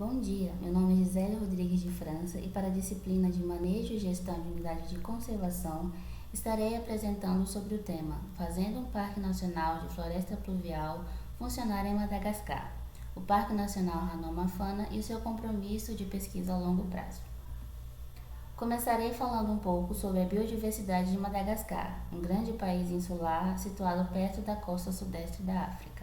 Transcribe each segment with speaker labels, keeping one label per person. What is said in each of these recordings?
Speaker 1: Bom dia, meu nome é Gisele Rodrigues de França e para a disciplina de Manejo e Gestão de Unidades de Conservação estarei apresentando sobre o tema Fazendo um Parque Nacional de Floresta Pluvial funcionar em Madagascar, o Parque Nacional Ranomafana e o seu compromisso de pesquisa a longo prazo. Começarei falando um pouco sobre a biodiversidade de Madagascar, um grande país insular situado perto da costa sudeste da África,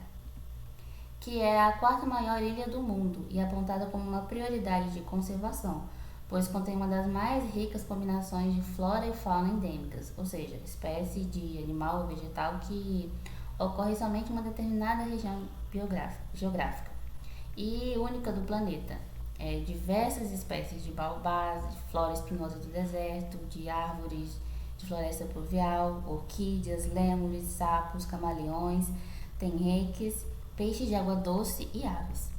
Speaker 1: que é a quarta maior ilha do mundo e apontada como uma prioridade de conservação, pois contém uma das mais ricas combinações de flora e fauna endêmicas, ou seja, espécie de animal ou vegetal que ocorre somente em uma determinada região geográfica e única do planeta. Diversas espécies de baobás, de flora espinhosa do deserto, de árvores de floresta pluvial, orquídeas, lêmures, sapos, camaleões, tenreques, peixes de água doce e aves.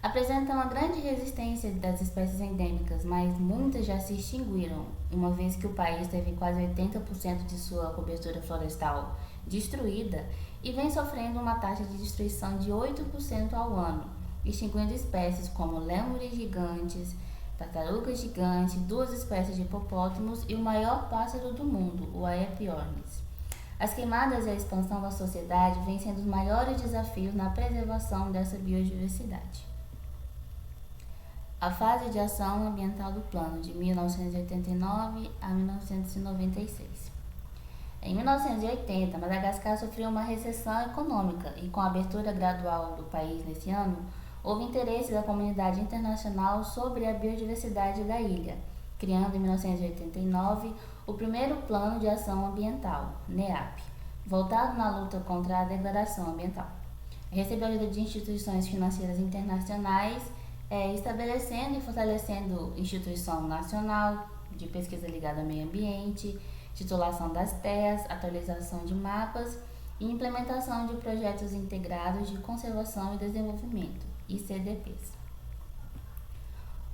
Speaker 1: Apresentam uma grande resistência das espécies endêmicas, mas muitas já se extinguiram, uma vez que o país teve quase 80% de sua cobertura florestal destruída e vem sofrendo uma taxa de destruição de 8% ao ano, extinguindo espécies como lêmures gigantes, tartarugas gigantes, 2 espécies de hipopótamos e o maior pássaro do mundo, o Aepyornis. As queimadas e a expansão da sociedade vêm sendo os maiores desafios na preservação dessa biodiversidade. A fase de ação ambiental do plano, de 1989 a 1996. Em 1980, Madagascar sofreu uma recessão econômica e, com a abertura gradual do país nesse ano, houve interesse da comunidade internacional sobre a biodiversidade da ilha, criando em 1989 o primeiro Plano de Ação Ambiental, NEAP, voltado na luta contra a degradação ambiental. Recebeu ajuda de instituições financeiras internacionais, estabelecendo e fortalecendo instituição nacional de pesquisa ligada ao meio ambiente, titulação das terras, atualização de mapas e implementação de projetos integrados de conservação e desenvolvimento, ICDPs.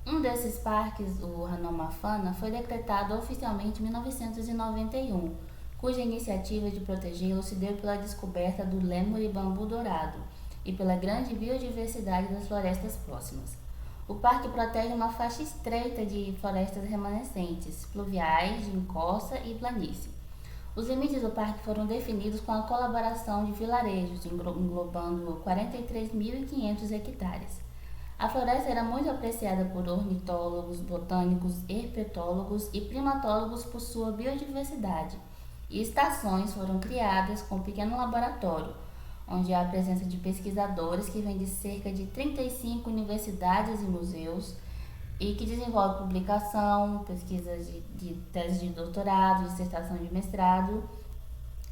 Speaker 1: Um desses parques, o Ranomafana, foi decretado oficialmente em 1991, cuja iniciativa de protegê-lo se deu pela descoberta do lêmure bambu dourado e pela grande biodiversidade das florestas próximas. O parque protege uma faixa estreita de florestas remanescentes, pluviais, de encosta e planície. Os limites do parque foram definidos com a colaboração de vilarejos, englobando 43.500 hectares. A floresta era muito apreciada por ornitólogos, botânicos, herpetólogos e primatólogos por sua biodiversidade, e estações foram criadas com um pequeno laboratório, onde há a presença de pesquisadores que vêm de cerca de 35 universidades e museus e que desenvolvem publicação, pesquisas de tese de doutorado, dissertação de mestrado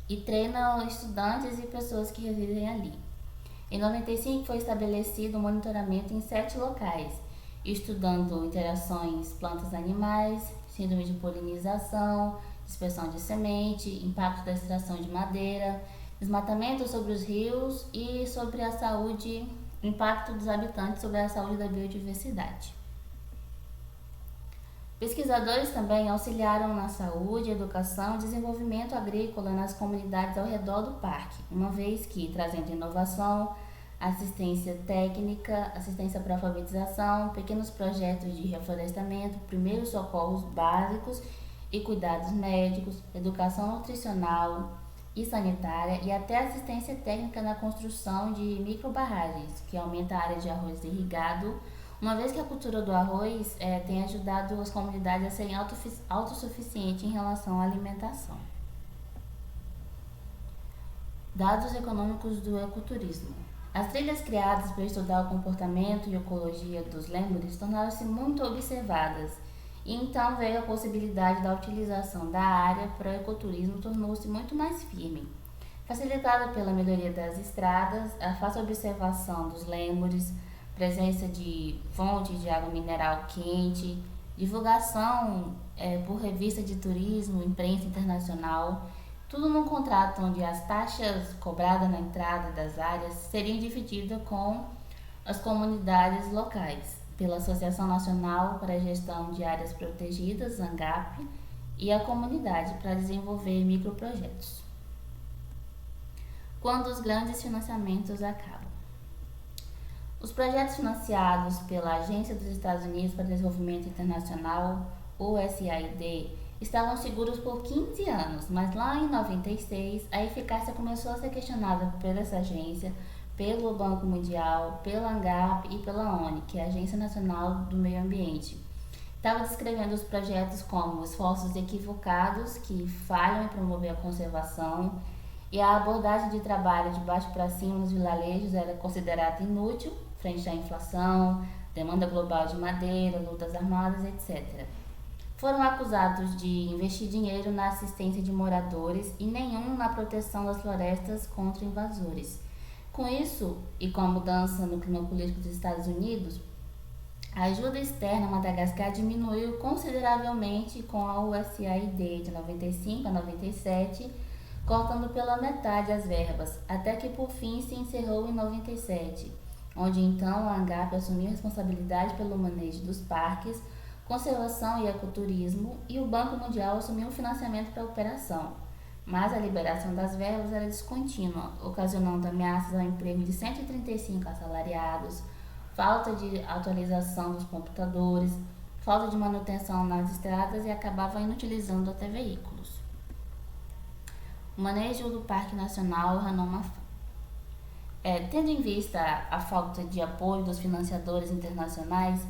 Speaker 1: e treinam estudantes e pessoas que residem ali. Em 95 foi estabelecido um monitoramento em 7 locais, estudando interações plantas-animais, síndrome de polinização, dispersão de semente, impacto da extração de madeira, desmatamento sobre os rios e sobre a saúde, impacto dos habitantes sobre a saúde da biodiversidade. Pesquisadores também auxiliaram na saúde, educação e desenvolvimento agrícola nas comunidades ao redor do parque, uma vez que, trazendo inovação, assistência técnica, assistência para alfabetização, pequenos projetos de reflorestamento, primeiros socorros básicos e cuidados médicos, educação nutricional e sanitária e até assistência técnica na construção de microbarragens, que aumenta a área de arroz irrigado, uma vez que a cultura do arroz tem ajudado as comunidades a serem autossuficientes em relação à alimentação. Dados econômicos do ecoturismo. As trilhas criadas para estudar o comportamento e ecologia dos lêmures tornaram-se muito observadas, e então veio a possibilidade da utilização da área para o ecoturismo tornou-se muito mais firme. Facilitada pela melhoria das estradas, a fácil observação dos lêmures, presença de fontes de água mineral quente, divulgação por revista de turismo, imprensa internacional, tudo num contrato onde as taxas cobradas na entrada das áreas seriam divididas com as comunidades locais, pela Associação Nacional para a Gestão de Áreas Protegidas, ANGAP, e a comunidade para desenvolver microprojetos. Quando os grandes financiamentos acabam. Os projetos financiados pela Agência dos Estados Unidos para o Desenvolvimento Internacional, USAID, estavam seguros por 15 anos, mas lá em 96 a eficácia começou a ser questionada por essa agência, pelo Banco Mundial, pela ANGAP e pela ONU, que é a Agência Nacional do Meio Ambiente. Estava descrevendo os projetos como esforços equivocados que falham em promover a conservação, e a abordagem de trabalho de baixo para cima nos vilarejos era considerada inútil frente à inflação, demanda global de madeira, lutas armadas, etc. Foram acusados de investir dinheiro na assistência de moradores e nenhum na proteção das florestas contra invasores. Com isso, e com a mudança no clima político dos Estados Unidos, a ajuda externa a Madagascar diminuiu consideravelmente com a USAID de 95 a 97, cortando pela metade as verbas, até que por fim se encerrou em 97, onde então a ANGAP assumiu responsabilidade pelo manejo dos parques, conservação e ecoturismo, e o Banco Mundial assumiu o financiamento para a operação. Mas a liberação das verbas era descontínua, ocasionando ameaças ao emprego de 135 assalariados, falta de atualização dos computadores, falta de manutenção nas estradas e acabava inutilizando até veículos. O manejo do Parque Nacional Hanomafana. Tendo em vista a falta de apoio dos financiadores internacionais,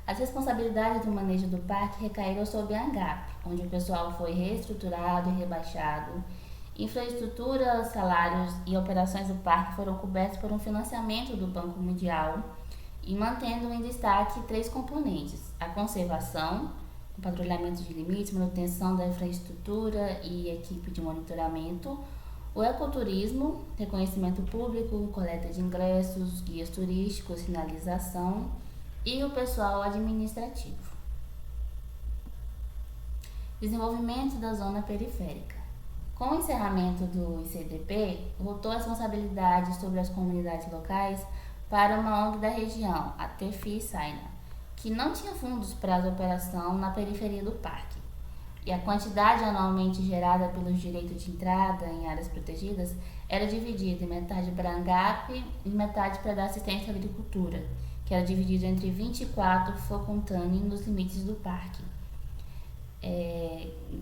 Speaker 1: as responsabilidades do manejo do parque recaíram sobre a ANGAP, onde o pessoal foi reestruturado e rebaixado. Infraestrutura, salários e operações do parque foram cobertos por um financiamento do Banco Mundial e mantendo em destaque 3 componentes: a conservação, o patrulhamento de limites, manutenção da infraestrutura e equipe de monitoramento, o ecoturismo, reconhecimento público, coleta de ingressos, guias turísticos, sinalização, e o pessoal administrativo. Desenvolvimento da zona periférica. Com o encerramento do ICDP, voltou a responsabilidade sobre as comunidades locais para uma ONG da região, a Tefi Saina, que não tinha fundos para a operação na periferia do parque. E a quantidade anualmente gerada pelos direitos de entrada em áreas protegidas era dividida em metade para a ANGAP e metade para dar assistência à agricultura, que era dividido entre 24 Fokontany nos limites do parque.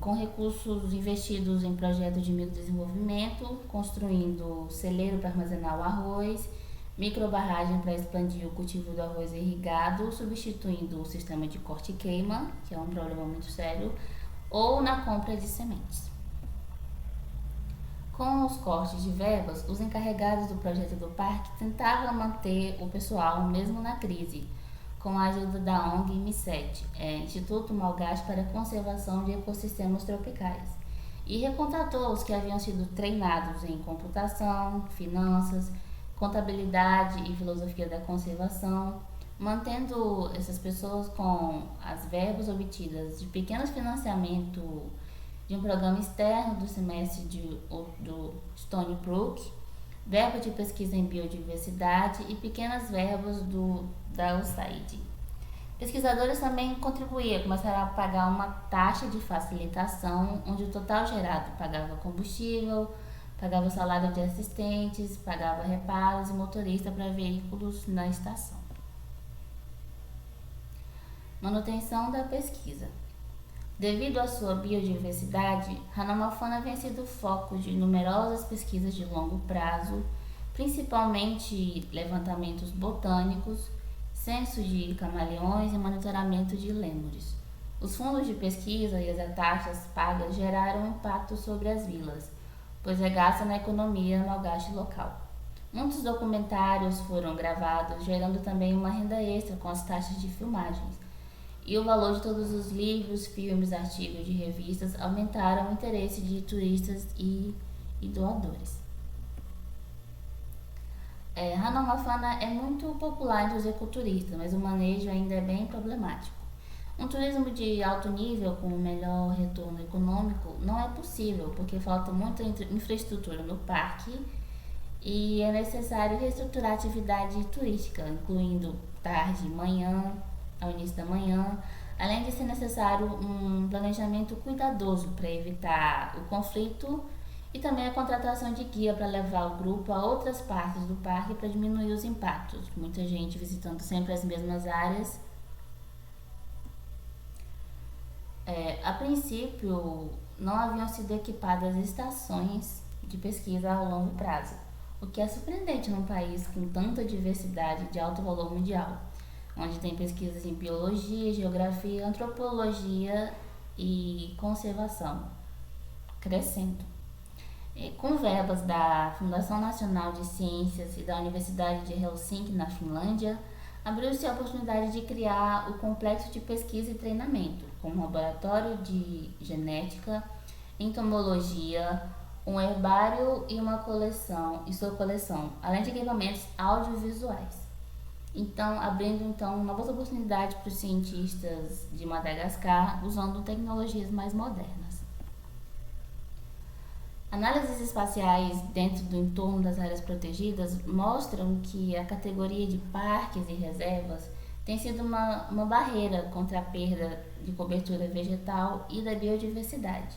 Speaker 1: Com recursos investidos em projetos de microdesenvolvimento, construindo celeiro para armazenar o arroz, microbarragem para expandir o cultivo do arroz irrigado, substituindo o sistema de corte e queima, que é um problema muito sério, ou na compra de sementes. Com os cortes de verbas, os encarregados do projeto do parque tentavam manter o pessoal mesmo na crise, com a ajuda da ONG MICET, Instituto Malgache para a Conservação de Ecossistemas Tropicais, e recontratou os que haviam sido treinados em computação, finanças, contabilidade e filosofia da conservação, mantendo essas pessoas com as verbas obtidas de pequenos financiamentos de um programa externo do semestre do Stony Brook, verba de pesquisa em biodiversidade e pequenas verbas da USAID. Pesquisadores também contribuíam, começaram a pagar uma taxa de facilitação, onde o total gerado pagava combustível, pagava o salário de assistentes, pagava reparos e motorista para veículos na estação. Manutenção da pesquisa. Devido à sua biodiversidade, Hanomafana vem sido foco de numerosas pesquisas de longo prazo, principalmente levantamentos botânicos, censo de camaleões e monitoramento de lêmures. Os fundos de pesquisa e as taxas pagas geraram impacto sobre as vilas, pois é gasta na economia malgache local. Muitos documentários foram gravados, gerando também uma renda extra com as taxas de filmagens. E o valor de todos os livros, filmes, artigos de revistas aumentaram o interesse de turistas e doadores. Hanomafana é muito popular entre os ecoturistas, mas o manejo ainda é bem problemático. Um turismo de alto nível com melhor retorno econômico não é possível, porque falta muita infraestrutura no parque e é necessário reestruturar a atividade turística, incluindo tarde, manhã, ao início da manhã, além de ser necessário um planejamento cuidadoso para evitar o conflito e também a contratação de guia para levar o grupo a outras partes do parque para diminuir os impactos. Muita gente visitando sempre as mesmas áreas. A princípio, não haviam sido equipadas estações de pesquisa a longo prazo, o que é surpreendente num país com tanta diversidade de alto valor mundial, onde tem pesquisas em biologia, geografia, antropologia e conservação crescendo. Com verbas da Fundação Nacional de Ciências e da Universidade de Helsinki, na Finlândia, abriu-se a oportunidade de criar o complexo de pesquisa e treinamento, com um laboratório de genética, entomologia, um herbário e sua coleção, além de equipamentos audiovisuais. Abrindo novas oportunidades para os cientistas de Madagascar usando tecnologias mais modernas. Análises espaciais dentro do entorno das áreas protegidas mostram que a categoria de parques e reservas tem sido uma barreira contra a perda de cobertura vegetal e da biodiversidade.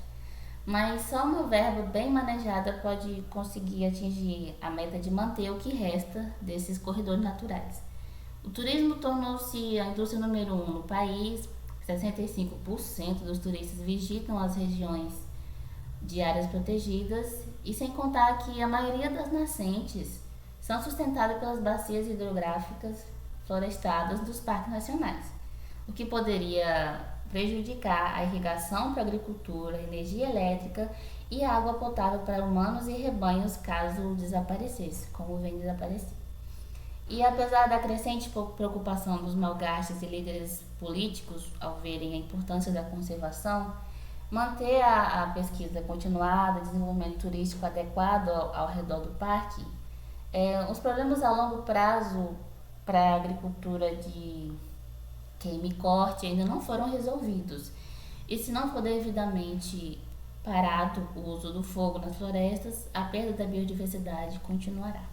Speaker 1: Mas só uma verba bem manejada pode conseguir atingir a meta de manter o que resta desses corredores naturais. O turismo tornou-se a indústria número 1 no país. 65% dos turistas visitam as regiões de áreas protegidas, e sem contar que a maioria das nascentes são sustentadas pelas bacias hidrográficas florestadas dos parques nacionais, o que poderia prejudicar a irrigação para a agricultura, energia elétrica e água potável para humanos e rebanhos caso desaparecesse, como vem desaparecendo. E apesar da crescente preocupação dos malgaches e líderes políticos ao verem a importância da conservação, manter a pesquisa continuada, desenvolvimento turístico adequado ao redor do parque, os problemas a longo prazo para a agricultura de queima e corte ainda não foram resolvidos. E se não for devidamente parado o uso do fogo nas florestas, a perda da biodiversidade continuará.